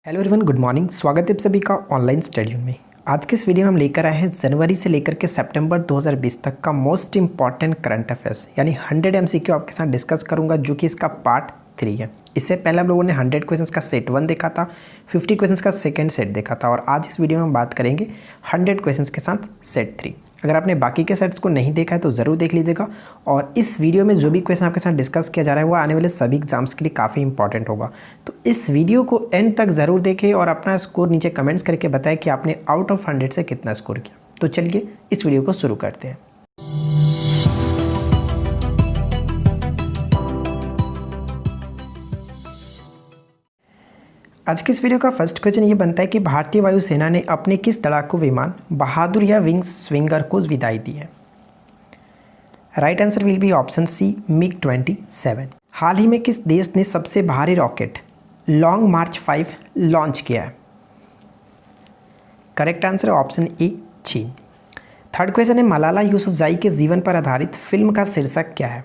Hello everyone, good morning. स्वागत है आप सभी का ऑनलाइन स्टडी में। आज के इस वीडियो में हम लेकर आए हैं जनवरी से लेकर के सितंबर 2020 तक का मोस्ट इंपॉर्टेंट करंट अफेयर्स यानी 100 एमसीक्यू आपके साथ डिस्कस करूंगा, जो कि इसका पार्ट 3 है। इससे पहले हम लोगों ने 100 क्वेश्चंस का सेट 1 देखा था, 50 क्वेश्चंस का सेकंड सेट देखा था, और आज इस वीडियो में हम बात करेंगे 100 क्वेश्चंस के साथ सेट 3। अगर आपने बाकी के सेट्स को नहीं देखा है तो ज़रूर देख लीजिएगा। और इस वीडियो में जो भी क्वेश्चन आपके साथ डिस्कस किया जा रहा है वो आने वाले सभी एग्जाम्स के लिए काफ़ी इंपॉर्टेंट होगा। तो इस वीडियो को एंड तक ज़रूर देखें और अपना स्कोर नीचे कमेंट्स करके बताएं कि आपने आउट ऑफ 100 से कितना स्कोर किया। तो चलिए इस वीडियो को शुरू करते हैं। आज की इस वीडियो का फर्स्ट क्वेश्चन ये बनता है कि भारतीय वायुसेना ने अपने किस लड़ाकू विमान बहादुर या विंग स्विंगर को विदाई दी है। Right answer will be option C, MiG-27। हाल ही में किस देश ने सबसे भारी रॉकेट लॉन्ग मार्च 5 लॉन्च किया है। करेक्ट आंसर ऑप्शन ए, चीन। थर्ड क्वेश्चन है मलाला यूसुफजई के जीवन पर आधारित फिल्म का शीर्षक क्या है।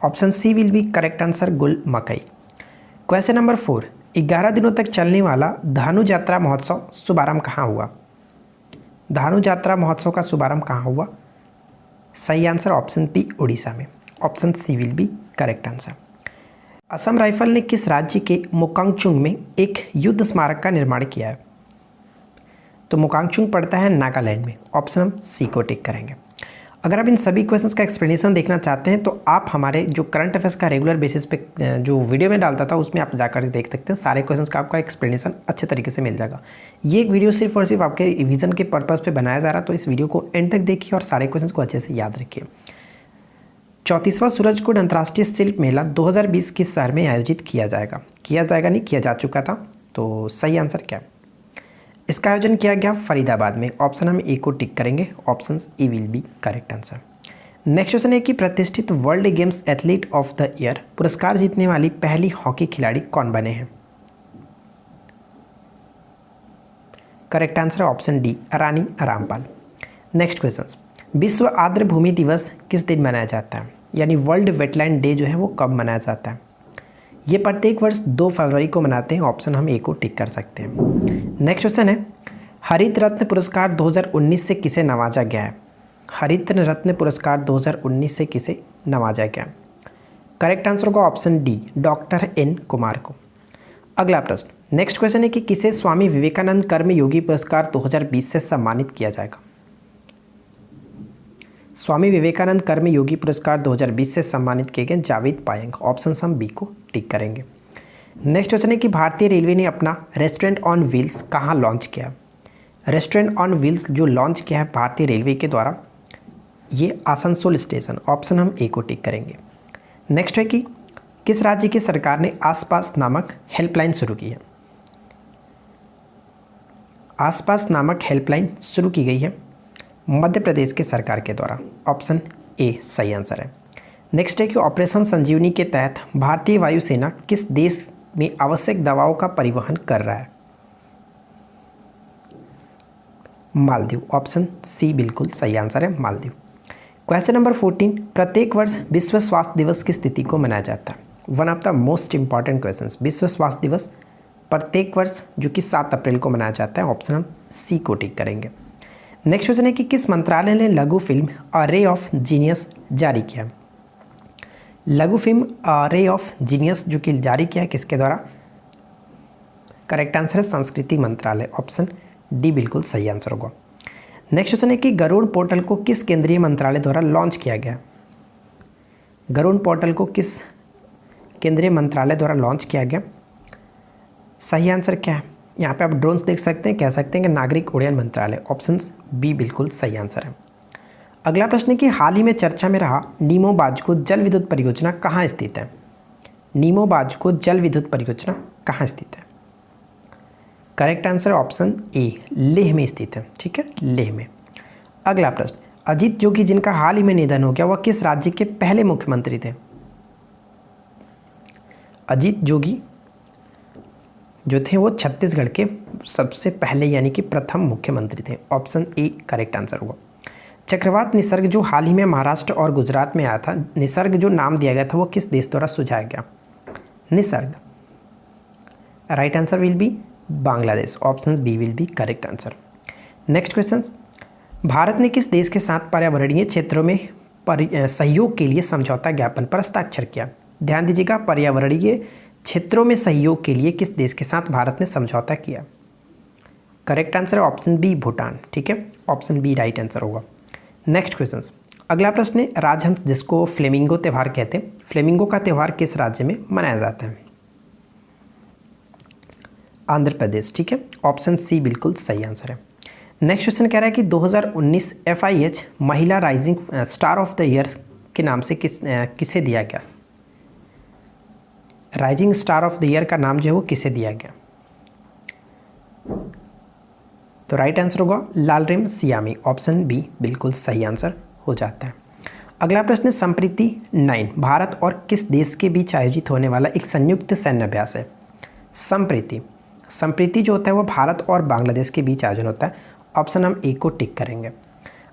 Option C will be correct answer, Gul Makai. Question number 4, 11 दिनों तक चलने वाला धानु यात्रा महोत्सव शुभारंभ कहाँ हुआ। धानु यात्रा महोत्सव का शुभारंभ कहाँ हुआ। सही आंसर ऑप्शन बी, उड़ीसा में। Option C will be correct answer. Assam rifle ने किस राज्य के मोकांगचुंग में एक युद्ध स्मारक का निर्माण किया है। तो मोकांगचुंग पड़ता है नागालैंड में। ऑप्शन हम सी को टिक करेंगे। अगर आप इन सभी क्वेश्चंस का एक्सप्लेनेशन देखना चाहते हैं तो आप हमारे जो करंट अफेयर्स का रेगुलर बेसिस पे जो वीडियो में डालता था उसमें आप जाकर देख सकते हैं। सारे क्वेश्चंस का आपका एक्सप्लेनेशन अच्छे तरीके से मिल जाएगा। ये एक वीडियो सिर्फ और सिर्फ आपके रिवीजन के पर्पज़ पे बनाया जा रहा है, तो इस वीडियो को एंड तक देखिए और सारे क्वेश्चन को अच्छे से याद रखिए। 34वां सूरजकुंड अंतर्राष्ट्रीय शिल्प मेला 2020 किस शहर में आयोजित किया जाएगा। नहीं, किया जा चुका था। तो सही आंसर क्या है। इसका आयोजन किया गया फरीदाबाद में। ऑप्शन हम ए को टिक करेंगे। Option A will be correct answer. Next question है कि प्रतिष्ठित world games athlete of the year पुरस्कार जीतने वाली पहली हॉकी खिलाड़ी कौन बने हैं। Correct answer option D, Rani Rampal. Next question, विश्व आर्द्र भूमि दिवस किस दिन मनाया जाता है, यानी वर्ल्ड वेटलैंड डे जो है वो कब मनाया जाता है। ये प्रत्येक वर्ष 2 फरवरी को मनाते हैं। ऑप्शन हम ए को टिक कर सकते हैं। नेक्स्ट क्वेश्चन है हरित रत्न पुरस्कार 2019 से किसे नवाजा गया है। हरित रत्न पुरस्कार 2019 से किसे नवाजा गया। करेक्ट आंसर होगा option D, doctor N Kumar को। अगला प्रश्न, नेक्स्ट क्वेश्चन है कि किसे स्वामी विवेकानंद कर्मयोगी पुरस्कार 2020 से सम्मानित किया जाएगा। स्वामी विवेकानंद कर्मयोगी पुरस्कार 2020 से सम्मानित किए गए जावेद पायंग। ऑप्शन हम बी को टिक करेंगे। नेक्स्ट क्वेश्चन है कि भारतीय रेलवे ने अपना रेस्टोरेंट ऑन व्हील्स कहाँ लॉन्च किया। रेस्टोरेंट ऑन व्हील्स जो लॉन्च किया है भारतीय रेलवे के द्वारा, ये आसनसोल स्टेशन। ऑप्शन हम ए को टिक करेंगे। नेक्स्ट है कि किस राज्य की सरकार ने आसपास नामक हेल्पलाइन शुरू की है। आसपास नामक हेल्पलाइन शुरू की गई है मध्य प्रदेश के सरकार के द्वारा। ऑप्शन ए सही आंसर है। नेक्स्ट है कि ऑपरेशन संजीवनी के तहत भारतीय वायुसेना किस देश में आवश्यक दवाओं का परिवहन कर रहा है। मालदीव। ऑप्शन सी बिल्कुल सही आंसर है, मालदीव। क्वेश्चन नंबर 14, प्रत्येक वर्ष विश्व स्वास्थ्य दिवस की तिथि को मनाया जाता है। One of the most important question. विश्व स्वास्थ्य दिवस प्रत्येक वर्ष जो कि 7 अप्रैल को मनाया जाता है। ऑप्शन हम सी को टिक करेंगे। नेक्स्ट क्वेश्चन है कि किस मंत्रालय ने लघु film a ray of genius जारी किया। लघु film a ray of genius जो कि जारी किया है किसके द्वारा। करेक्ट आंसर है संस्कृति मंत्रालय। ऑप्शन डी बिल्कुल सही आंसर होगा। नेक्स्ट क्वेश्चन है कि गरुड़ पोर्टल को किस केंद्रीय मंत्रालय द्वारा लॉन्च किया गया। गरुड़ पोर्टल को किस केंद्रीय मंत्रालय द्वारा लॉन्च किया गया। सही आंसर क्या है। यहाँ पे आप ड्रोन्स देख सकते हैं, कह सकते हैं कि नागरिक उड्डयन मंत्रालय। ऑप्शन बी बिल्कुल सही आंसर है। अगला प्रश्न है कि हाल ही में चर्चा में रहा नीमो बाजको जल विद्युत परियोजना कहाँ स्थित है। नीमो बाजको जल विद्युत परियोजना कहाँ स्थित है। Correct answer option A, Leh में स्थित है। ठीक है, लेह में। अगला प्रश्न, अजीत जोगी जिनका हाल ही में निधन हो गया वह किस राज्य के पहले मुख्यमंत्री थे। अजीत जोगी जो थे वो छत्तीसगढ़ के सबसे पहले यानी कि प्रथम मुख्यमंत्री थे। ऑप्शन ए करेक्ट आंसर होगा। चक्रवात निसर्ग जो हाल ही में महाराष्ट्र और गुजरात में आया था, निसर्ग जो नाम दिया गया था वो किस देश द्वारा सुझाया गया। Nisarga right answer will be Bangladesh, option B will be correct answer. Next question, Bharat ने किस देश के साथ पर्यावरणीय क्षेत्रों में सहयोग के लिए समझौता ज्ञापन पर हस्ताक्षर किया? ध्यान दीजिएगा, पर्यावरणीय क्षेत्रों में सहयोग के लिए किस देश के साथ भारत ने समझौता किया? करेक्ट आंसर है ऑप्शन बी भूटान, ठीक है, ऑप्शन बी राइट आंसर होगा। नेक्स्ट क्वेश्चन, अगला प्रश्न है राजहंस जिसको फ्लेमिंगो त्यौहार कहते हैं, फ्लेमिंगो का त्यौहार किस राज्य में मनाया जाता है? आंध्र प्रदेश, ठीक है, ऑप्शन सी बिल्कुल सही आंसर है। नेक्स्ट क्वेश्चन कह रहा है कि 2019 FIH महिला rising star of the year के नाम से किसे दिया गया? Rising star of the year का नाम जो है वो किसे दिया गया? तो राइट आंसर होगा लालरेम सियामी, ऑप्शन बी बिल्कुल सही आंसर हो जाता है। अगला प्रश्न संप्रीति 9 भारत और किस देश के बीच आयोजित होने वाला एक संयुक्त सैन्य अभ्यास है? संप्रीति जो होता है वो भारत और बांग्लादेश के बीच आयोजन होता है, ऑप्शन हम ए को टिक करेंगे।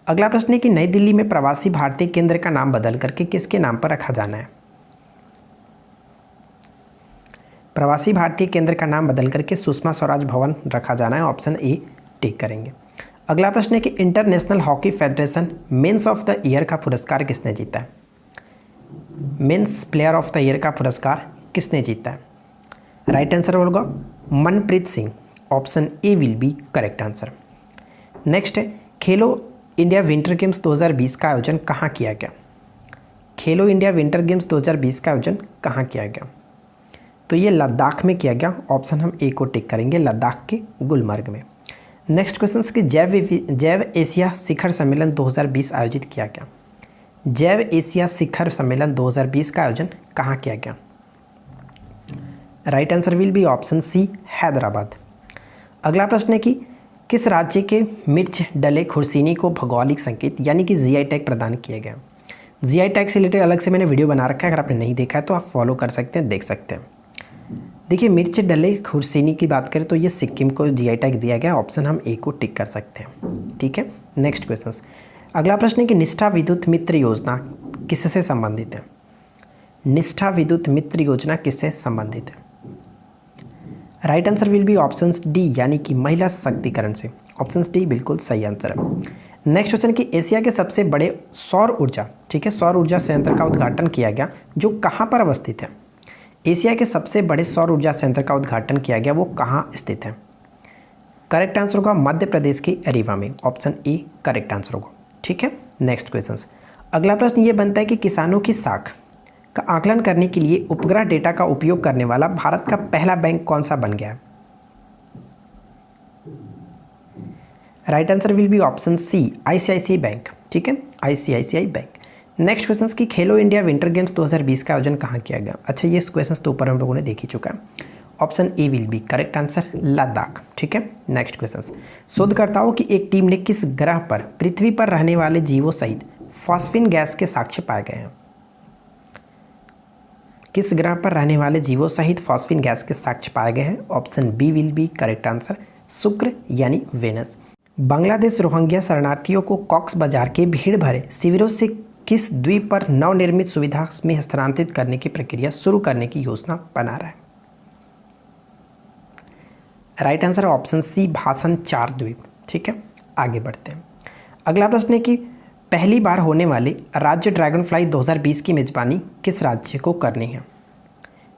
अगला प्रश्न है कि नई दिल्ली में प्रवासी भारतीय केंद्र का नाम बदल करके किसके नाम पर रखा जाना है? प्रवासी भारतीय केंद्र का नाम बदल करके सुषमा स्वराज भवन रखा जाना है, ऑप्शन ए टिक करेंगे। अगला प्रश्न है कि international hockey federation men's of the year का पुरस्कार किसने जीता है? Men's player of the year का पुरस्कार किसने जीता है? राइट आंसर होगा Manpreet Singh, option A will be correct answer. Next है खेलो इंडिया विंटर गेम्स 2020 का आयोजन कहाँ किया गया? खेलो इंडिया विंटर गेम्स 2020 का आयोजन कहाँ किया गया? तो ये लद्दाख में किया गया, ऑप्शन हम ए को टिक करेंगे, लद्दाख के गुलमर्ग में। नेक्स्ट क्वेश्चन कि जैव एशिया शिखर सम्मेलन 2020 आयोजित किया गया? जैव एशिया शिखर सम्मेलन 2020 का आयोजन कहाँ किया गया? Right answer will be option C Hyderabad. अगला प्रश्न है कि किस राज्य के मिर्च डले खुर्सीनी को भौगोलिक संकेत यानी कि GI टैग प्रदान किया गया? GI टैग से रिलेटेड अलग से मैंने वीडियो बना रखा है, अगर आपने नहीं देखा है तो आप फॉलो कर सकते हैं, देख सकते हैं। देखिए मिर्च डले खुर्सीनी की बात करें तो ये सिक्किम को GI टैग दिया गया, ऑप्शन हम ए को टिक कर सकते हैं, ठीक है। नेक्स्ट क्वेश्चन, अगला प्रश्न है कि निष्ठा विद्युत मित्र योजना किससे संबंधित है? निष्ठा विद्युत मित्र योजना किससे संबंधित है? Right answer will be option D यानी कि महिला सशक्तिकरण से, ऑप्शन डी बिल्कुल सही आंसर है। नेक्स्ट क्वेश्चन कि एशिया के सबसे बड़े सौर ऊर्जा, ठीक है, सौर ऊर्जा संयंत्र का उद्घाटन किया गया जो कहाँ पर अवस्थित है? एशिया के सबसे बड़े सौर ऊर्जा संयंत्र का उद्घाटन किया गया वो कहाँ स्थित है? करेक्ट आंसर होगा मध्य प्रदेश के रीवा में, ऑप्शन ए करेक्ट आंसर होगा, ठीक है। नेक्स्ट क्वेश्चन, अगला प्रश्न ये बनता है कि किसानों की साख का आकलन करने के लिए उपग्रह डेटा का उपयोग करने वाला भारत का पहला बैंक कौन सा बन गया है? Right answer will be option C ICICI bank, ठीक है, ICICI बैंक। नेक्स्ट क्वेश्चन की खेलो इंडिया विंटर गेम्स 2020 का आयोजन कहाँ किया गया? अच्छा ये क्वेश्चन तो ऊपर हम लोगों ने देख ही चुका है, option A will be correct answer Ladakh, ठीक है। नेक्स्ट क्वेश्चन, शोधकर्ताओं की एक टीम ने किस ग्रह पर पृथ्वी पर रहने वाले जीवों सहित फॉस्फिन गैस के साक्ष्य पाए गए हैं? किस ग्रह पर रहने वाले जीवों सहित फॉस्फिन गैस के साक्ष्य पाए गए हैं? Option B will be correct answer शुक्र यानी वेनस। बांग्लादेश रोहिंग्या शरणार्थियों को कॉक्स बाजार के भीड़ भरे शिविरों से किस द्वीप पर नवनिर्मित सुविधा में हस्तांतरित करने की प्रक्रिया शुरू करने की योजना बना रहा है? राइट आंसर ऑप्शन सी भाषण 4 द्वीप, ठीक है। आगे बढ़ते हैं, अगला प्रश्न है कि पहली बार होने वाले राज्य ड्रैगन फ्लाई 2020 की मेज़बानी किस राज्य को करनी है?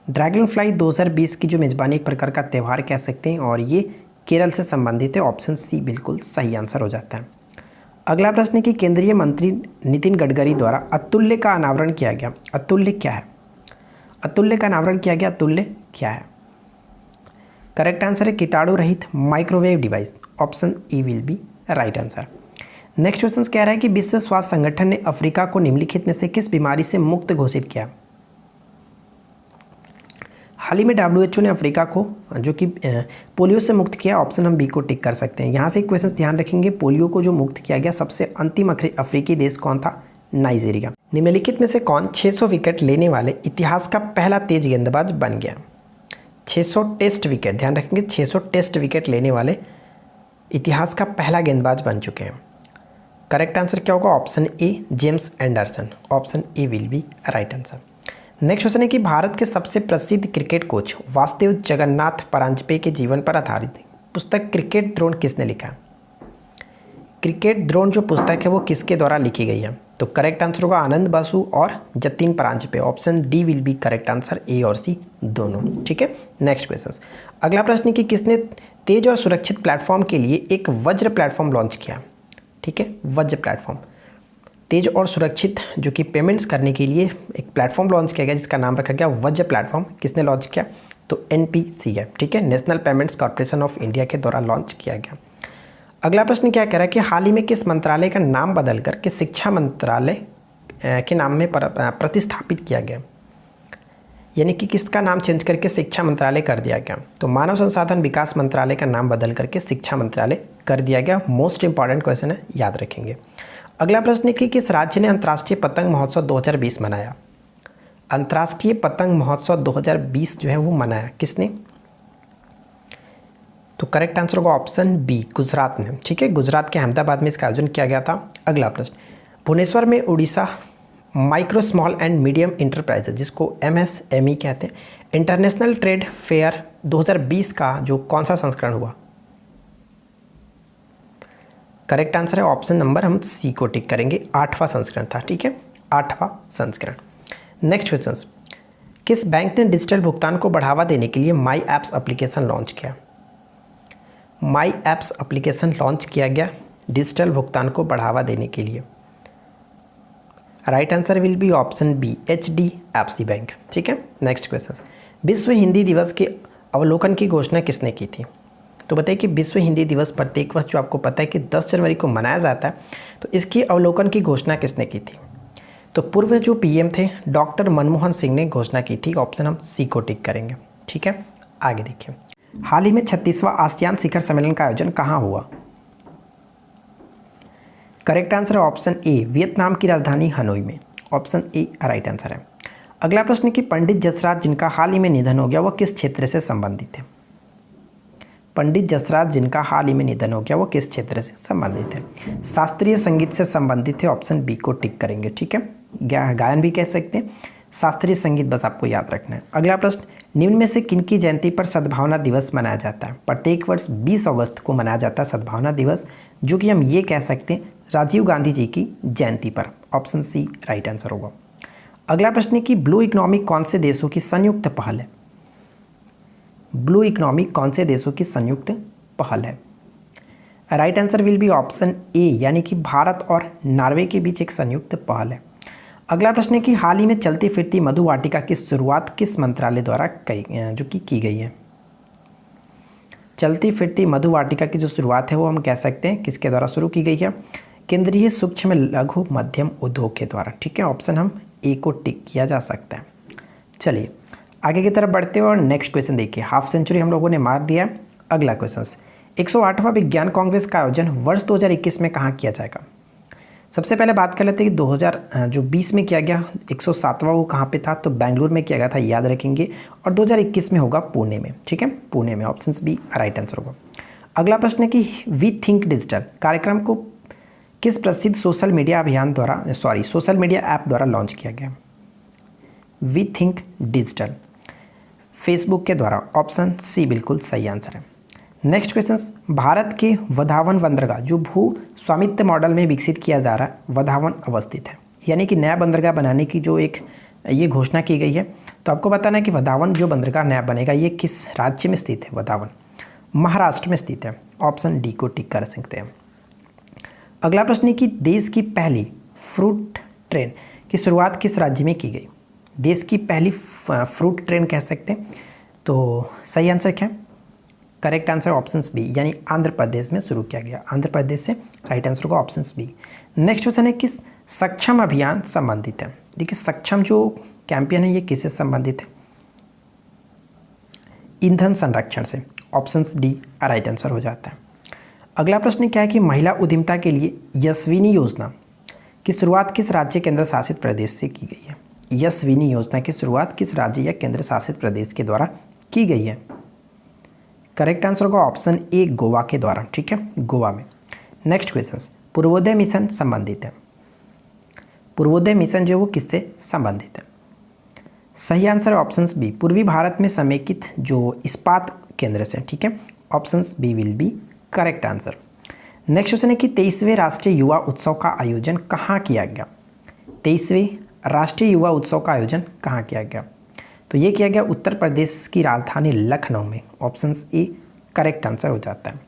ड्रैगन फ्लाई 2020 की जो मेज़बानी एक प्रकार का त्यौहार कह सकते हैं और ये केरल से संबंधित है, ऑप्शन सी बिल्कुल सही आंसर हो जाता है। अगला प्रश्न है कि केंद्रीय मंत्री नितिन गडकरी द्वारा अतुल्य का अनावरण किया गया, अतुल्य क्या है? अतुल्य का अनावरण किया गया, अतुल्य क्या है? करेक्ट आंसर है कीटाणु रहित microwave device, option E will be right answer. Next question कह रहा है कि विश्व स्वास्थ्य संगठन ने अफ्रीका को निम्नलिखित में से किस बीमारी से मुक्त घोषित किया? हाल ही में WHO ने अफ्रीका को जो कि पोलियो से मुक्त किया, ऑप्शन हम बी को टिक कर सकते हैं। यहाँ से क्वेश्चन ध्यान रखेंगे, पोलियो को जो मुक्त किया गया सबसे अंतिम अफ्रीकी देश कौन था? नाइजीरिया। निम्नलिखित में से कौन 600 विकेट लेने वाले इतिहास का पहला तेज गेंदबाज बन गया? 600 टेस्ट विकेट, ध्यान रखेंगे 600 टेस्ट विकेट लेने वाले इतिहास का पहला गेंदबाज बन चुके हैं। करेक्ट आंसर क्या होगा? Option A James Anderson, option A will be right answer. Next question है कि भारत के सबसे प्रसिद्ध क्रिकेट कोच वासुदेव जगन्नाथ परांजपे के जीवन पर आधारित पुस्तक क्रिकेट द्रोण किसने लिखा है? क्रिकेट द्रोण जो पुस्तक है वो किसके द्वारा लिखी गई है? तो करेक्ट आंसर होगा आनंद बासु और Jatin Paranjpe. Option D will be correct answer, A और सी दोनों। ठीक है, नेक्स्ट क्वेश्चन। अगला प्रश्न कि किसने तेज और सुरक्षित प्लेटफॉर्म के लिए एक वज्र प्लेटफॉर्म लॉन्च किया? ठीक है, वज्र प्लेटफॉर्म, तेज और सुरक्षित जो कि पेमेंट्स करने के लिए एक प्लेटफॉर्म लॉन्च किया गया जिसका नाम रखा गया वज्र प्लेटफॉर्म। किसने लॉन्च किया? तो एनपीसी है। ठीक है, national payments corporation of India के द्वारा लॉन्च किया गया। अगला प्रश्न क्या कह रहा है कि हाल ही में किस मंत्रालय का नाम बदल करके शिक्षा मंत्रालय के नाम में प्रतिस्थापित किया गया? यानी कि किसका नाम चेंज करके शिक्षा मंत्रालय कर दिया गया? तो मानव संसाधन विकास मंत्रालय का नाम बदल करके शिक्षा मंत्रालय कर दिया गया। मोस्ट इंपॉर्टेंट क्वेश्चन है, याद रखेंगे। अगला प्रश्न है कि किस राज्य ने अंतर्राष्ट्रीय पतंग महोत्सव 2020 मनाया? अंतर्राष्ट्रीय पतंग महोत्सव 2020 जो है वो मनाया किसने? तो करेक्ट आंसर होगा ऑप्शन बी, गुजरात में। ठीक है, गुजरात के अहमदाबाद में इसका आयोजन किया गया था। अगला प्रश्न, भुवनेश्वर में Orissa micro small and medium enterprises जिसको MSME कहते हैं, इंटरनेशनल ट्रेड फेयर 2020 का जो कौन सा संस्करण हुआ? करेक्ट आंसर है ऑप्शन नंबर हम सी को टिक करेंगे, 8वां संस्करण था। ठीक है, 8वां संस्करण। नेक्स्ट क्वेश्चन, किस बैंक ने डिजिटल भुगतान को बढ़ावा देने के लिए माई एप्स एप्लीकेशन लॉन्च किया? माई एप्स एप्लीकेशन लॉन्च किया गया डिजिटल भुगतान को बढ़ावा देने के लिए। Right answer will be option B, HDFC bank. ठीक है, नेक्स्ट क्वेश्चन, विश्व हिंदी दिवस के अवलोकन की घोषणा किसने की थी? तो बताइए कि विश्व हिंदी दिवस प्रत्येक वर्ष जो आपको पता है कि 10 जनवरी को मनाया जाता है, तो इसकी अवलोकन की घोषणा किसने की थी? तो पूर्व जो PM थे डॉक्टर मनमोहन सिंह ने घोषणा की थी। ऑप्शन हम सी को टिक करेंगे। ठीक है, आगे देखिए, हाल ही में 36वां आसियान शिखर सम्मेलन का आयोजन कहाँ हुआ? करेक्ट आंसर है ऑप्शन ए, वियतनाम की राजधानी हनोई में। ऑप्शन ए राइट आंसर है। अगला प्रश्न कि पंडित जसराज जिनका हाल ही में निधन हो गया वह किस क्षेत्र से संबंधित है? पंडित जसराज जिनका हाल ही में निधन हो गया वो किस क्षेत्र से संबंधित है? शास्त्रीय संगीत से संबंधित है। ऑप्शन बी को टिक करेंगे। ठीक है, गायन भी कह सकते हैं, शास्त्रीय संगीत बस आपको याद रखना है। अगला प्रश्न, निम्न में से किनकी जयंती पर सद्भावना दिवस मनाया जाता है? प्रत्येक वर्ष 20 अगस्त को मनाया जाता है सद्भावना दिवस, जो कि हम ये कह सकते हैं राजीव गांधी जी की जयंती पर। ऑप्शन सी राइट आंसर होगा। अगला प्रश्न है कि ब्लू इकोनॉमी कौन से देशों की संयुक्त पहल है? ब्लू इकोनॉमी कौन से देशों की संयुक्त पहल है? Right answer will be option ए, यानी कि भारत और नॉर्वे के बीच एक संयुक्त पहल है। अगला प्रश्न है कि हाल ही में चलती फिरती मधु वाटिका की शुरुआत किस मंत्रालय द्वारा की गई है? चलती फिरती मधु वाटिका की जो शुरुआत है वो हम कह सकते हैं किसके द्वारा शुरू की गई है? केंद्रीय सूक्ष्म लघु मध्यम उद्योग के द्वारा। ठीक है, ऑप्शन हम ए को टिक किया जा सकता है। चलिए आगे की तरफ बढ़ते हैं और नेक्स्ट क्वेश्चन देखिए। हाफ सेंचुरी हम लोगों ने मार दिया है। अगला क्वेश्चन, 108वां विज्ञान कांग्रेस का आयोजन वर्ष 2021 में कहाँ किया जाएगा? सबसे पहले बात कर लेते हैं कि 2020 में किया गया 107वां वो कहाँ पे था? तो बेंगलुरु में किया गया था, याद रखेंगे। और 2021 में होगा पुणे में। ठीक है, पुणे में। ऑप्शन बी राइट आंसर होगा। अगला प्रश्न है कि वी थिंक डिजिटल कार्यक्रम को किस प्रसिद्ध सोशल मीडिया ऐप द्वारा लॉन्च किया गया? वी थिंक डिजिटल फेसबुक के द्वारा। ऑप्शन सी बिल्कुल सही आंसर है। नेक्स्ट क्वेश्चन, भारत के वधावन बंदरगाह जो भू स्वामित्व मॉडल में विकसित किया जा रहा है वधावन अवस्थित है, यानी कि नया बंदरगाह बनाने की जो एक ये घोषणा की गई है। तो आपको बताना है कि वधावन जो बंदरगाह नया बनेगा ये किस राज्य में स्थित है? वधावन महाराष्ट्र में स्थित है। ऑप्शन डी को टिक कर सकते हैं। अगला प्रश्न है कि देश की पहली फ्रूट ट्रेन की शुरुआत किस राज्य में की गई? देश की पहली फ्रूट ट्रेन कह सकते हैं, तो सही आंसर क्या है? करेक्ट आंसर ऑप्शन बी, यानी आंध्र प्रदेश में शुरू किया गया। आंध्र प्रदेश से राइट आंसर होगा ऑप्शन बी। नेक्स्ट क्वेश्चन है किस सक्षम अभियान संबंधित है? देखिए सक्षम जो कैंपेन है ये किससे संबंधित है? ईंधन संरक्षण से। ऑप्शन डी राइट आंसर हो जाता है। अगला प्रश्न क्या है कि महिला उद्यमिता के लिए यशस्विनी योजना की शुरुआत किस राज्य केंद्र शासित प्रदेश से की गई है? यशस्विनी योजना की शुरुआत किस राज्य या केंद्र शासित प्रदेश के द्वारा की गई है? करेक्ट आंसर होगा ऑप्शन ए, गोवा के द्वारा। ठीक है, गोवा में। नेक्स्ट क्वेश्चन, पूर्वोदय मिशन संबंधित है। पूर्वोदय मिशन जो है वो किससे संबंधित है? सही आंसर है ऑप्शन बी, पूर्वी भारत में समेकित जो इस्पात केंद्र से, ठीक है, option B will be correct answer. Next question है कि 23वें राष्ट्रीय युवा उत्सव का आयोजन कहाँ किया गया? 23वें राष्ट्रीय युवा उत्सव का आयोजन कहाँ किया गया? तो ये किया गया उत्तर प्रदेश की राजधानी लखनऊ में, ऑप्शन ए करेक्ट आंसर हो जाता है।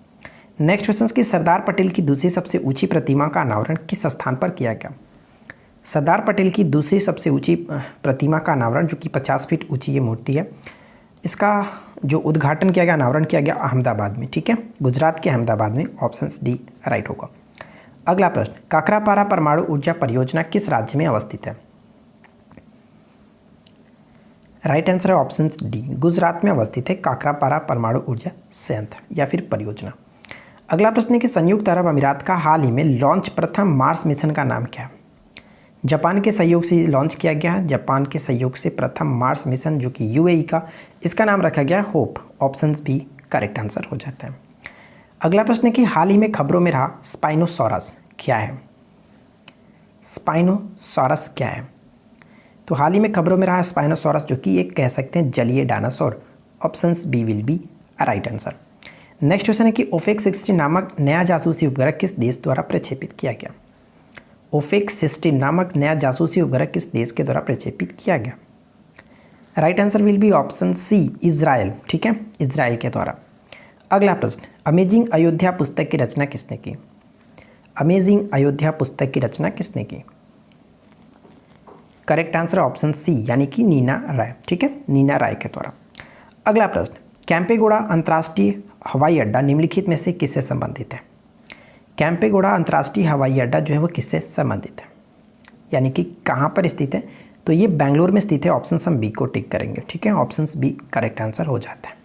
नेक्स्ट क्वेश्चन कि सरदार पटेल की दूसरी सबसे ऊंची प्रतिमा का अनावरण किस स्थान पर किया गया? सरदार पटेल की दूसरी सबसे ऊंची प्रतिमा का अनावरण, जो कि 50 फीट ऊंची ये मूर्ति है, इसका जो उद्घाटन किया गया, अनावरण किया गया अहमदाबाद में, ठीक है, गुजरात के अहमदाबाद में, ऑप्शन डी राइट होगा। अगला प्रश्न, काकरापारा परमाणु ऊर्जा परियोजना किस राज्य में अवस्थित है? राइट आंसर है ऑप्शन डी, गुजरात में अवस्थित है काकरापारा परमाणु ऊर्जा संयंत्र या फिर परियोजना। अगला प्रश्न है कि संयुक्त अरब अमीरात का हाल ही में लॉन्च प्रथम मार्स मिशन का नाम क्या है? जापान के सहयोग से लॉन्च किया गया है, जापान के सहयोग से प्रथम मार्स मिशन जो कि यूएई का, इसका नाम रखा गया Hope, option B correct answer हो जाता है। अगला प्रश्न है कि हाल ही में खबरों में रहा स्पाइनोसॉरस क्या है? स्पाइनोसॉरस क्या है? तो हाल ही में खबरों में रहा स्पाइनोसॉरस, जो कि एक कह सकते हैं जलीय dinosaur, option B will be right answer. Next question है कि ओफेक 60 नामक नया जासूसी उपग्रह किस देश द्वारा प्रक्षेपित किया गया? ओफेक 60 नामक नया जासूसी उपग्रह किस देश के द्वारा प्रक्षेपित किया गया? Right answer will be option C Israel, ठीक है, इजराइल के द्वारा। अगला प्रश्न, अमेजिंग अयोध्या पुस्तक की रचना किसने की? अमेजिंग अयोध्या पुस्तक की रचना किसने की? करेक्ट आंसर ऑप्शन सी यानी कि नीना राय, ठीक है, नीना राय के द्वारा। अगला प्रश्न, कैंपेगौड़ा अंतर्राष्ट्रीय हवाई अड्डा निम्नलिखित में से किससे संबंधित है? कैंपेगौड़ा अंतर्राष्ट्रीय हवाई अड्डा जो है वो किससे संबंधित है, यानी कि कहाँ पर स्थित है? तो ये बेंगलोर में स्थित है, ऑप्शन हम बी को टिक करेंगे, ठीक है, ऑप्शन बी करेक्ट आंसर हो जाता है।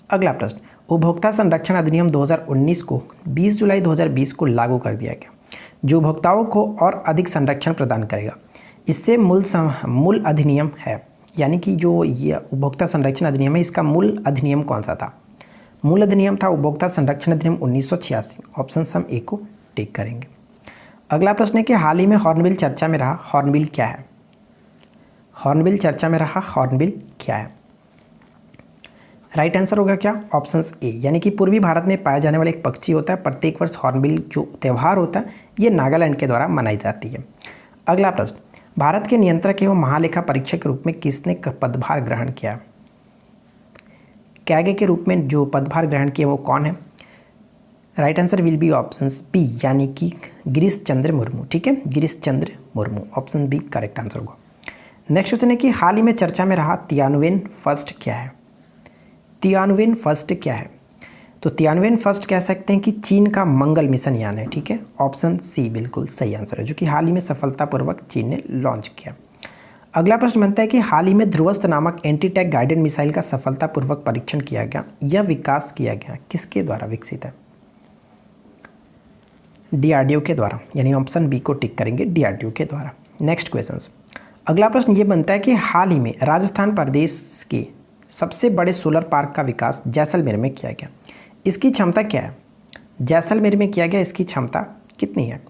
अगला प्रश्न, उपभोक्ता संरक्षण अधिनियम 2019 को 20 जुलाई 2020 को लागू कर दिया गया, जो उपभोक्ताओं को और अधिक संरक्षण प्रदान करेगा। इससे मूल अधिनियम है, यानी कि जो ये उपभोक्ता संरक्षण अधिनियम है, इसका मूल अधिनियम कौन सा था? मूल अधिनियम था उपभोक्ता संरक्षण अधिनियम 1986, ऑप्शन हम ए को टिक करेंगे। अगला प्रश्न है कि हाल ही में हॉर्नबिल चर्चा में रहा, हॉर्नबिल क्या है? हॉर्नबिल चर्चा में रहा, हॉर्नबिल क्या है? राइट आंसर होगा क्या? ऑप्शन ए, यानी कि पूर्वी भारत में पाया जाने वाला एक पक्षी होता है। प्रत्येक वर्ष हॉर्नबिल जो त्यौहार होता है ये नागालैंड के द्वारा मनाई जाती है। अगला प्रश्न, भारत के नियंत्रक एवं महालेखा परीक्षक के रूप में किसने पदभार ग्रहण किया? कैगे के रूप में जो पदभार ग्रहण किया वो कौन है? Right answer will be option B, यानी कि गिरीश चंद्र मुर्मू, ठीक है, Girish Chandra Murmu, option B correct answer होगा। नेक्स्ट क्वेश्चन है कि हाल ही में चर्चा में रहा तियानवेन फर्स्ट क्या है? तियानवेन फर्स्ट क्या है? तो तियानवेन फर्स्ट कह सकते हैं कि चीन का मंगल मिशन यान है, ठीक है, ऑप्शन सी बिल्कुल सही आंसर है, जो कि हाल ही में सफलतापूर्वक चीन ने लॉन्च किया। अगला प्रश्न बनता है कि हाल ही में ध्रुवस्त नामक एंटी टैंक गाइडेड मिसाइल का सफलतापूर्वक परीक्षण किया गया या विकास किया गया, किसके द्वारा विकसित है? डीआरडीओ के द्वारा, यानी ऑप्शन बी को टिक करेंगे, डीआरडीओ के द्वारा। नेक्स्ट क्वेश्चन, अगला प्रश्न ये बनता है कि हाल ही में राजस्थान प्रदेश के सबसे बड़े सोलर पार्क का विकास जैसलमेर में किया गया, इसकी क्षमता क्या है? जैसलमेर में किया गया, इसकी क्षमता कितनी है?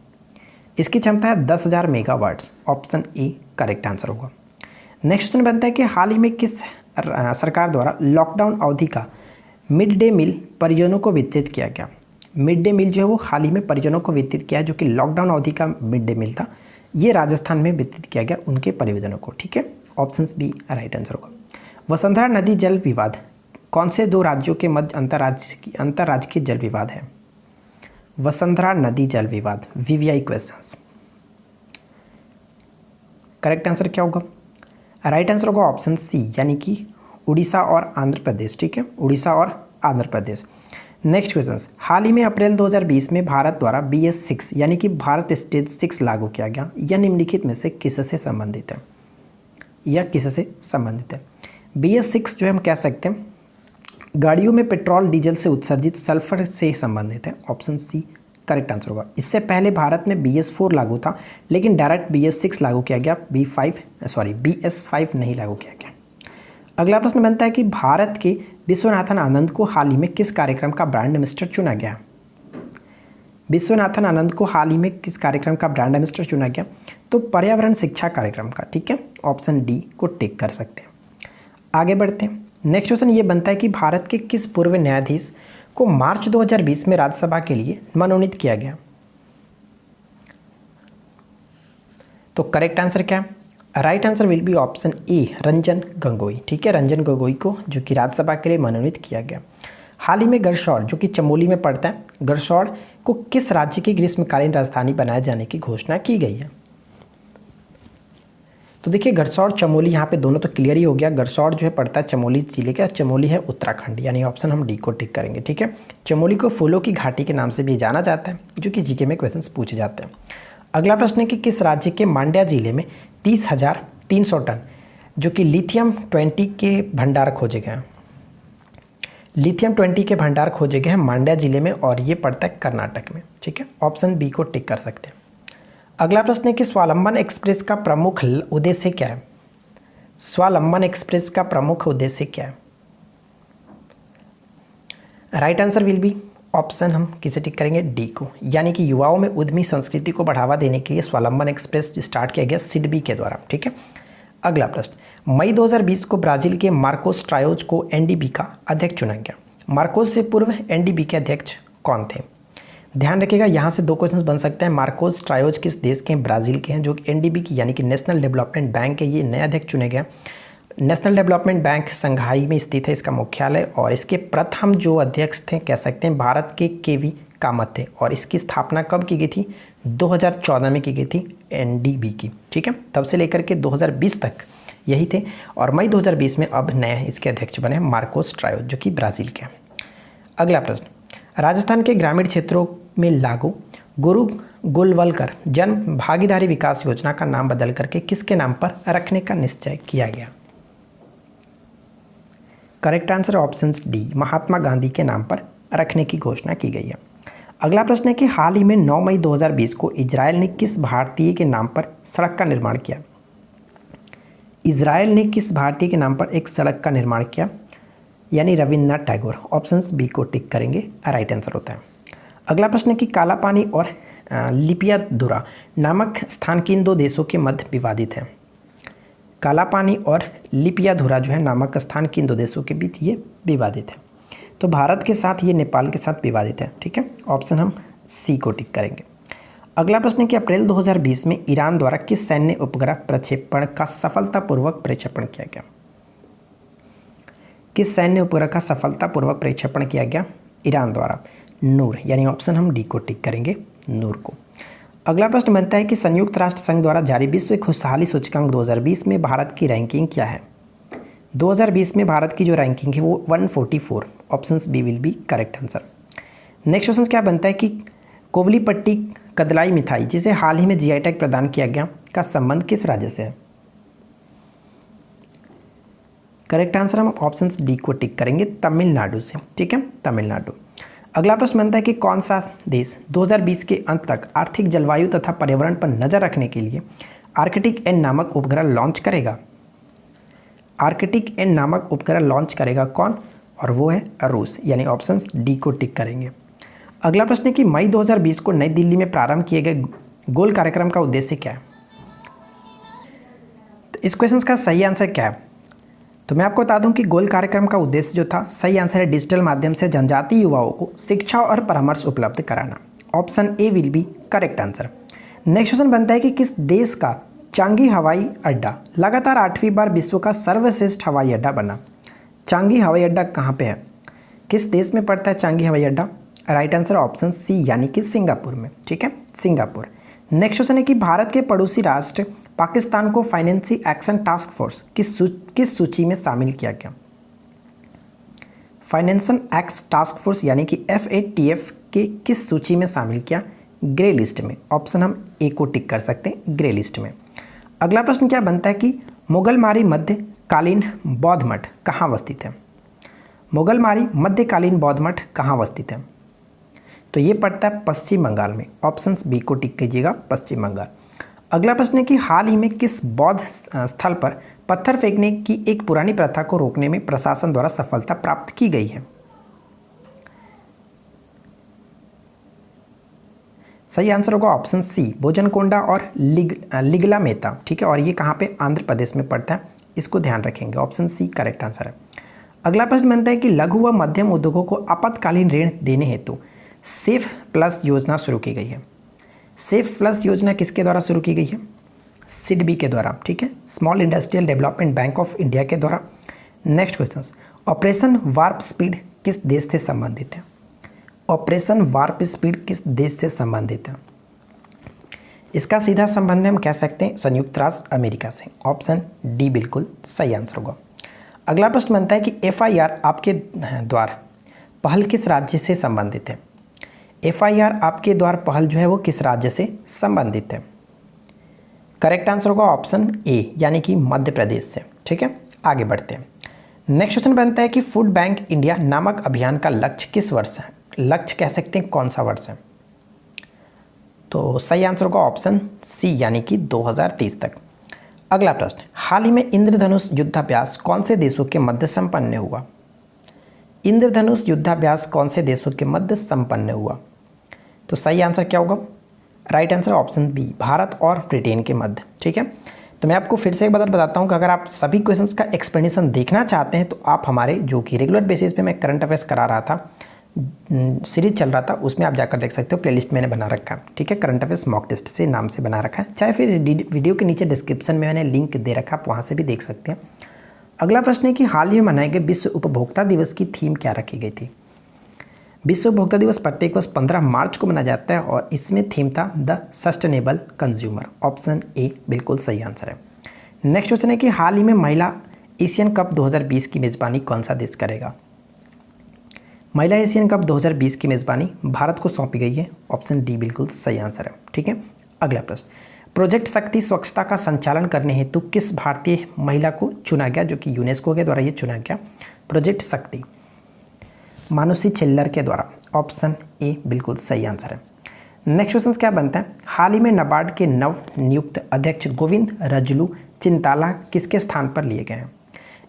इसकी क्षमता है 10,000 megawatts, option A correct answer होगा। नेक्स्ट क्वेश्चन बनता है कि हाल ही में किस सरकार द्वारा लॉकडाउन अवधि का मिड डे मील परिजनों को वितरित किया गया? मिड डे मील जो है वो हाल ही में परिजनों को वितरित किया, जो कि लॉकडाउन अवधि का मिड डे मील था, ये राजस्थान में वितरित किया गया उनके परिजनों को, ठीक है, ऑप्शन बी राइट आंसर होगा। वसुंधरा नदी जल विवाद कौन से दो राज्यों के मध्य अंतर्राज्यीय जल विवाद है? वसुंधरा नदी जल विवाद, वीवीआई क्वेश्चंस। करेक्ट आंसर क्या होगा? राइट आंसर होगा ऑप्शन सी, यानी कि उड़ीसा और आंध्र प्रदेश, ठीक है, उड़ीसा और आंध्र प्रदेश। नेक्स्ट क्वेश्चन, हाल ही में अप्रैल 2020 में भारत द्वारा BS6 यानी कि भारत स्टेज 6 लागू किया गया, यह निम्नलिखित में से किससे संबंधित है? यह किससे संबंधित है? BS6 जो हम कह सकते हैं गाड़ियों में पेट्रोल डीजल से उत्सर्जित सल्फर से संबंधित है, ऑप्शन सी करेक्ट आंसर होगा। इससे पहले भारत में BS4 लागू था, लेकिन डायरेक्ट BS6 लागू किया गया, BS5 नहीं लागू किया गया। अगला प्रश्न बनता है कि भारत के विश्वनाथन आनंद को हाल ही में किस कार्यक्रम का ब्रांड एम्बेसडर चुना गया? विश्वनाथन आनंद को हाल ही में किस कार्यक्रम का ब्रांड एम्बेसडर चुना गया? तो पर्यावरण शिक्षा कार्यक्रम का। ठीक है, ऑप्शन डी को टिक कर सकते हैं। आगे बढ़ते हैं। नेक्स्ट क्वेश्चन ये बनता है कि भारत के किस पूर्व न्यायाधीश को मार्च 2020 में राज्यसभा के लिए मनोनीत किया गया? तो करेक्ट आंसर क्या है? Right answer will be option ए, रंजन गोगोई। ठीक है, रंजन गोगोई को जो कि राज्यसभा के लिए मनोनीत किया गया। हाल ही में गरसौर जो कि चमोली में पड़ता है, गरसौर को किस राज्य की ग्रीष्मकालीन राजधानी बनाए जाने की घोषणा की गई है? तो देखिए गरसौर चमोली यहाँ पे दोनों तो क्लियर ही हो गया। गरसौर जो है पड़ता है चमोली जिले का, चमोली है उत्तराखंड, यानी ऑप्शन हम डी को टिक करेंगे। ठीक है, चमोली को फूलों की घाटी के नाम से भी जाना जाता है, जो कि जीके में क्वेश्चंस पूछे जाते हैं। अगला प्रश्न है कि किस राज्य के मांड्या जिले में 30,300 टन जो कि लिथियम 20 के भंडार खोजे गए हैं? लिथियम 20 के भंडार खोजे गए हैं मांड्या जिले में, और ये पड़ता है कर्नाटक में। ठीक है, ऑप्शन बी को टिक कर सकते हैं। अगला प्रश्न है कि स्वावलंबन एक्सप्रेस का प्रमुख उद्देश्य क्या है? स्वावलंबन एक्सप्रेस का प्रमुख उद्देश्य क्या है? Right answer will be option हम किसे टिक करेंगे? डी को, यानी कि युवाओं में उद्यमी संस्कृति को बढ़ावा देने के लिए स्वावलंबन एक्सप्रेस स्टार्ट किया गया सिडबी के द्वारा। ठीक है, अगला प्रश्न, मई 2020 को ब्राजील के मार्कोस ट्रायोज को एनडीबी का अध्यक्ष चुना गया। मार्कोस से पूर्व एनडीबी के अध्यक्ष कौन थे? ध्यान रखिएगा, यहाँ से दो क्वेश्चंस बन सकते हैं। मार्कोस ट्रायोज किस देश के हैं? ब्राजील के हैं, जो कि एनडीबी की यानी कि नेशनल डेवलपमेंट बैंक है, ये नए अध्यक्ष चुने गए। नेशनल डेवलपमेंट बैंक संघाई में स्थित है इसका मुख्यालय, और इसके प्रथम जो अध्यक्ष थे कह सकते हैं भारत के केवी कामत थे, और इसकी स्थापना कब की गई थी? 2014 में की गई थी एनडीबी की। ठीक है, तब से लेकर के 2020 तक यही थे, और मई 2020 में अब नए इसके अध्यक्ष बने मार्कोस ट्रायोज, जो कि ब्राज़ील के हैं। अगला प्रश्न, राजस्थान के ग्रामीण क्षेत्रों में लागू गुरु गोलवलकर जन भागीदारी विकास योजना का नाम बदल करके किसके नाम पर रखने का निश्चय किया गया? Correct answer option D, Mahatma Gandhi के नाम पर रखने की घोषणा की गई है। अगला प्रश्न है कि हाल ही में 9 मई 2020 को इजराइल ने किस भारतीय के नाम पर सड़क का निर्माण किया? इजराइल ने किस भारतीय के नाम पर एक सड़क का निर्माण किया? यानी रविन्द्रनाथ टैगोर। ऑप्शंस बी को टिक करेंगे, राइट आंसर होता है। अगला प्रश्न है कि काला पानी और लिपियाधुरा नामक स्थान किन दो देशों के मध्य विवादित है? काला पानी और लिपियाधुरा जो है नामक स्थान किन दो देशों के बीच ये विवादित है? तो भारत के साथ, ये नेपाल के साथ विवादित है। ठीक है, ऑप्शन हम सी को टिक करेंगे। अगला प्रश्न है कि अप्रैल 2020 में ईरान द्वारा किस सैन्य उपग्रह प्रक्षेपण का सफलतापूर्वक प्रक्षेपण किया गया? किस सैन्य उपग्रह का सफलतापूर्वक प्रक्षेपण किया गया ईरान द्वारा? नूर, यानी ऑप्शन हम डी को टिक करेंगे, नूर को। अगला प्रश्न बनता है कि संयुक्त राष्ट्र संघ द्वारा जारी विश्व खुशहाली सूचकांक 2020 में भारत की रैंकिंग क्या है? 2020 में भारत की जो रैंकिंग है वो 144। Options B will be correct answer. Next question क्या बनता है कि कोवलीपट्टी कदलाई मिठाई, जिसे हाल ही में जीआई टैग प्रदान किया गया, का संबंध किस राज्य से है? करेक्ट आंसर हम ऑप्शंस डी को टिक करेंगे, तमिलनाडु से। ठीक है, तमिलनाडु। अगला प्रश्न बनता है कि कौन सा देश 2020 के अंत तक आर्थिक, जलवायु तथा पर्यावरण पर नजर रखने के लिए आर्कटिक एन नामक उपग्रह लॉन्च करेगा? आर्कटिक एन नामक उपग्रह लॉन्च करेगा कौन? और वो है रूस, यानी ऑप्शंस डी को टिक करेंगे। अगला प्रश्न है कि मई 2020 को नई दिल्ली में प्रारंभ किए गए गोल कार्यक्रम का उद्देश्य क्या है? तो इस क्वेश्चन का सही आंसर क्या है? तो मैं आपको बता दूं कि गोल कार्यक्रम का उद्देश्य जो था, सही आंसर है डिजिटल माध्यम से जनजातीय युवाओं को शिक्षा और परामर्श उपलब्ध कराना। Option A will be correct answer. Next question बनता है कि किस देश का चांगी हवाई अड्डा लगातार 8वीं बार विश्व का सर्वश्रेष्ठ हवाई अड्डा बना? चांगी हवाई अड्डा कहाँ पे है? किस देश में पड़ता है चांगी हवाई अड्डा? राइट आंसर ऑप्शन सी, यानी कि सिंगापुर में। ठीक है, सिंगापुर। नेक्स्ट क्वेश्चन है कि भारत के पड़ोसी राष्ट्र पाकिस्तान को फाइनेंशियल एक्शन टास्क फोर्स किस सूची में शामिल किया गया? फाइनेंशियल एक्शन टास्क फोर्स यानी कि FATF के किस सूची में शामिल किया? ग्रे लिस्ट में। ऑप्शन हम ए को टिक कर सकते हैं, ग्रे लिस्ट में। अगला प्रश्न क्या बनता है कि मुगलमारी मध्यकालीन बौद्ध मठ कहाँ अवस्थित है? मुगलमारी मध्यकालीन बौद्ध मठ कहाँ अवस्थित है? तो ये पड़ता है पश्चिम बंगाल में। ऑप्शंस बी को टिक कीजिएगा, पश्चिम बंगाल। अगला प्रश्न है कि हाल ही में किस बौद्ध स्थल पर पत्थर फेंकने की एक पुरानी प्रथा को रोकने में प्रशासन द्वारा सफलता प्राप्त की गई है? सही आंसर होगा ऑप्शन सी, भोजनकोंडा और लिगला मेता। ठीक है, और ये कहाँ पे, आंध्र प्रदेश में पड़ता है, इसको ध्यान रखेंगे। ऑप्शन सी करेक्ट आंसर है। अगला प्रश्न बनता है कि लघु व मध्यम उद्योगों को आपातकालीन ऋण देने हेतु सेफ प्लस योजना शुरू की गई है। सेफ प्लस योजना किसके द्वारा शुरू की गई है? सिडबी के द्वारा। ठीक है, small industrial development bank of India के द्वारा। Next question, operation warp speed किस देश से संबंधित है? ऑपरेशन वार्प स्पीड किस देश से संबंधित है? इसका सीधा संबंध हम कह सकते हैं संयुक्त राष्ट्र अमेरिका से। ऑप्शन डी बिल्कुल सही आंसर होगा। अगला प्रश्न बनता है कि एफआईआर आपके द्वार पहल किस राज्य से संबंधित है? एफआईआर आपके द्वार पहल जो है वो किस राज्य से संबंधित है? करेक्ट आंसर होगा ऑप्शन ए, यानी कि मध्य प्रदेश से। ठीक है, आगे बढ़ते हैं। नेक्स्ट क्वेश्चन बनता है कि फूड बैंक इंडिया नामक अभियान का लक्ष्य किस वर्ष है? लक्ष्य कह सकते हैं कौन सा वर्ष है? तो सही आंसर होगा ऑप्शन सी, यानी कि 2030 तक। अगला प्रश्न, हाल ही में इंद्रधनुष युद्धाभ्यास कौन से देशों के मध्य संपन्न हुआ? इंद्रधनुष युद्धाभ्यास कौन से देशों के मध्य संपन्न हुआ? तो सही आंसर क्या होगा? Right answer option B, Bharat और ब्रिटेन के मध्य। ठीक है, तो मैं आपको फिर से एक बार बताता हूँ कि अगर आप सभी क्वेश्चंस का एक्सप्लेनेशन देखना चाहते हैं तो आप हमारे जो कि रेगुलर बेसिस पे मैं करंट अफेयर्स करा रहा था, सीरीज चल रहा था, उसमें आप जाकर देख सकते हो। प्लेलिस्ट मैंने बना रखा है। ठीक है, करंट अफेयर्स मॉक टेस्ट से नाम से बना रखा है, चाहे फिर वीडियो के नीचे डिस्क्रिप्शन में मैंने लिंक दे रखा, आप वहाँ से भी देख सकते हैं। अगला प्रश्न है कि हाल ही में मनाए गए विश्व उपभोक्ता दिवस की थीम क्या रखी गई थी? विश्व उपभोक्ता दिवस प्रत्येक वर्ष 15 मार्च को मनाया जाता है और इसमें थीम था the sustainable consumer. Option A बिल्कुल सही आंसर है। नेक्स्ट क्वेश्चन है कि हाल ही में महिला एशियन कप 2020 की मेज़बानी कौन सा देश करेगा? महिला एशियन कप 2020 की मेज़बानी भारत को सौंपी गई है। ऑप्शन डी बिल्कुल सही आंसर है। ठीक है, अगला प्रश्न, प्रोजेक्ट शक्ति स्वच्छता का संचालन करने हेतु किस भारतीय महिला को चुना गया, जो कि यूनेस्को के द्वारा ये चुना गया? प्रोजेक्ट शक्ति मानुषी छिल्लर के द्वारा। ऑप्शन ए बिल्कुल सही आंसर है। नेक्स्ट क्वेश्चन क्या बनता है, हाल ही में नाबार्ड के नव नियुक्त अध्यक्ष गोविंद रजलू चिंताला किसके स्थान पर लिए गए हैं?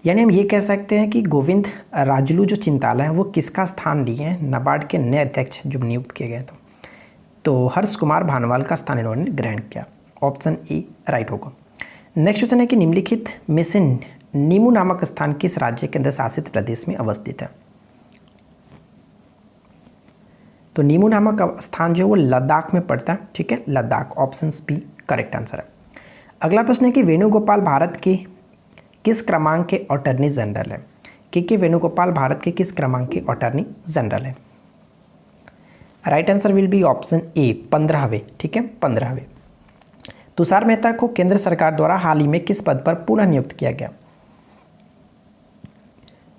यानी हम ये कह सकते हैं कि गोविंद राजलू जो चिंताला है वो किसका स्थान लिए हैं नाबार्ड के नए अध्यक्ष जो नियुक्त किए गए थे? तो हर्ष कुमार भानवाल का स्थान इन्होंने ग्रहण किया। ऑप्शन ए राइट होगा। नेक्स्ट क्वेश्चन है कि निम्नलिखित में से नीमू नामक स्थान किस राज्य केंद्र शासित प्रदेश में अवस्थित है? तो नीमू नामक स्थान जो है वो लद्दाख में पड़ता है। ठीक है, Ladakh. Option B correct answer है। अगला प्रश्न है कि वेणुगोपाल भारत के किस क्रमांक के अटॉर्नी जनरल है? के वेणुगोपाल भारत के किस क्रमांक के अटॉर्नी जनरल है? Right answer will be option A 15वें। ठीक है, 15वें। तुषार मेहता को केंद्र सरकार द्वारा हाल ही में किस पद पर पुनः नियुक्त किया गया?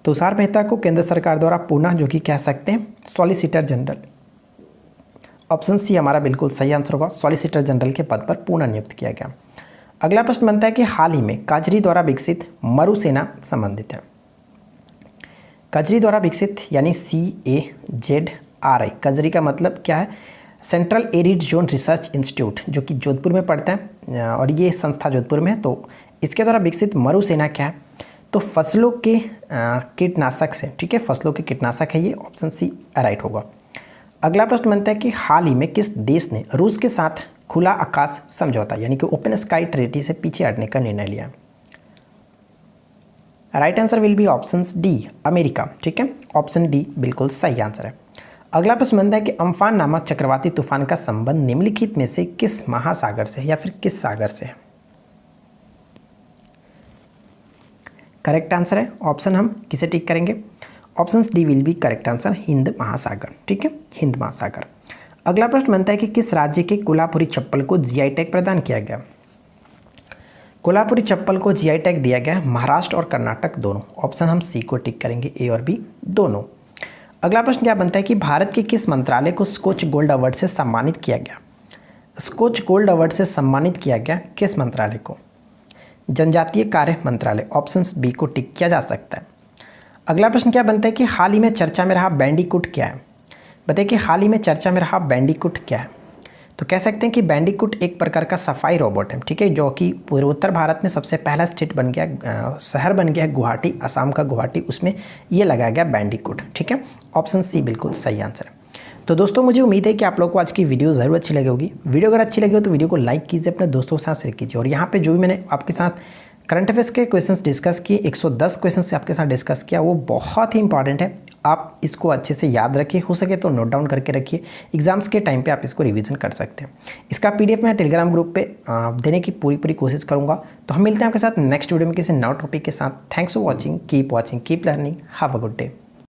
तुषार मेहता को केंद्र सरकार द्वारा पुनः जो कि कह सकते हैं सॉलिसिटर जनरल। ऑप्शन सी हमारा बिल्कुल सही आंसर होगा, सॉलिसिटर जनरल के पद पर पुनः नियुक्त किया गया। अगला प्रश्न बनता है कि हाल ही में कजरी द्वारा विकसित मरुसेना संबंधित है। कजरी द्वारा विकसित यानी CAZRI, कजरी का मतलब क्या है? Central arid zone research institute, जो कि जोधपुर में पड़ता है और ये संस्था जोधपुर में है। तो इसके द्वारा विकसित मरुसेना क्या है? तो फसलों के कीटनाशक से। ठीक है, फसलों के कीटनाशक है ये। ऑप्शन सी राइट होगा। अगला प्रश्न बनता है कि हाल ही में किस देश ने रूस के साथ खुला आकाश समझौता यानी कि ओपन स्काई ट्रीटी से पीछे हटने का निर्णय लिया? Right answer will be option D America. ठीक है, ऑप्शन डी बिल्कुल सही आंसर है। अगला प्रश्न बनता है कि अम्फान नामक चक्रवाती तूफान का संबंध निम्नलिखित में से किस महासागर से है या फिर किस सागर से है? करेक्ट आंसर है ऑप्शन, हम किसे टिक करेंगे? Option D will be correct answer, Hind महासागर। ठीक है, हिंद महासागर। अगला प्रश्न बनता है कि किस राज्य के कोल्हापुरी चप्पल को GI टैग प्रदान किया गया? कोल्हापुरी चप्पल को GI टैग दिया गया महाराष्ट्र और कर्नाटक दोनों। ऑप्शन हम सी को टिक करेंगे, ए और बी दोनों। अगला प्रश्न क्या बनता है कि भारत के किस मंत्रालय को स्कॉच गोल्ड अवार्ड से सम्मानित किया गया? स्कॉच गोल्ड अवार्ड से सम्मानित किया गया किस मंत्रालय को? जनजातीय कार्य मंत्रालय। ऑप्शन बी को टिक किया जा सकता है। अगला प्रश्न क्या बनता है कि हाल ही में चर्चा में रहा बैंडिकूट क्या है? बताइए कि हाल ही में चर्चा में रहा बैंडिकूट क्या है? तो कह सकते हैं कि बैंडिकूट एक प्रकार का सफाई रोबोट है। ठीक है, जो कि पूर्वोत्तर भारत में सबसे पहला स्टेट बन गया, शहर बन गया है गुवाहाटी, असम का गुवाहाटी, उसमें ये लगाया गया बैंडिकूट। ठीक है, ऑप्शन सी बिल्कुल सही आंसर है। तो दोस्तों मुझे उम्मीद है कि आप लोगों को आज की वीडियो ज़रूर अच्छी लगी होगी। वीडियो अगर अच्छी लगी हो तो वीडियो को लाइक कीजिए, अपने दोस्तों के साथ शेयर कीजिए। और यहाँ पे जो भी मैंने आपके साथ करंट अफेयर्स के क्वेश्चंस डिस्कस किए, 110 क्वेश्चंस आपके साथ डिस्कस किया, वो बहुत ही इंपॉर्टेंट है। आप इसको अच्छे से याद रखिए, हो सके तो नोट डाउन करके रखिए, एग्जाम्स के टाइम पे आप इसको रिवीजन कर सकते हैं। इसका पीडीएफ मैं टेलीग्राम ग्रुप पे देने की पूरी कोशिश करूँगा। तो हम मिलते हैं आपके साथ नेक्स्ट वीडियो में किसी नए टॉपिक के साथ। Thanks for watching, keep learning, have a good day.